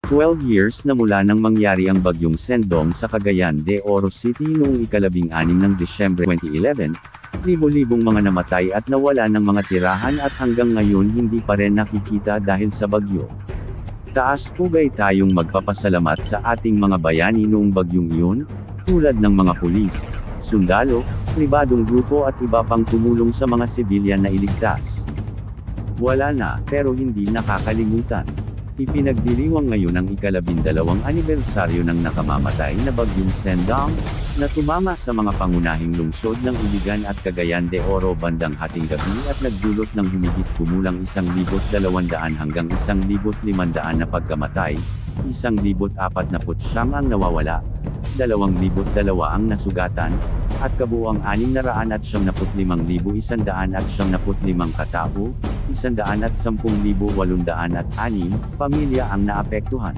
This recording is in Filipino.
12 years na mula nang mangyari ang bagyong Sendong sa Cagayan de Oro City noong ika-16 ng Disyembre 2011, libo-libong mga namatay at nawala ng mga tirahan at hanggang ngayon hindi pa rin nakikita dahil sa bagyo. Taas pugay tayong magpapasalamat sa ating mga bayani noong bagyong iyon, tulad ng mga pulis, sundalo, pribadong grupo at iba pang tumulong sa mga sibilyan na iligtas. Wala na, pero hindi nakakalimutan. Ipinagdiriwang ngayon ang ika-12 anibersaryo ng nakamamatay na bagyong Sendong, na tumama sa mga pangunahing lungsod ng Iligan at Cagayan de Oro bandang hating gabi at nagdulot ng humigit kumulang 1,200 hanggang 1,500 na pagkamatay, 1,049 ang nawawala, 2,002 ang nasugatan, at kabuuang 695,195 katao, 110,806 pamilya ang naapektuhan.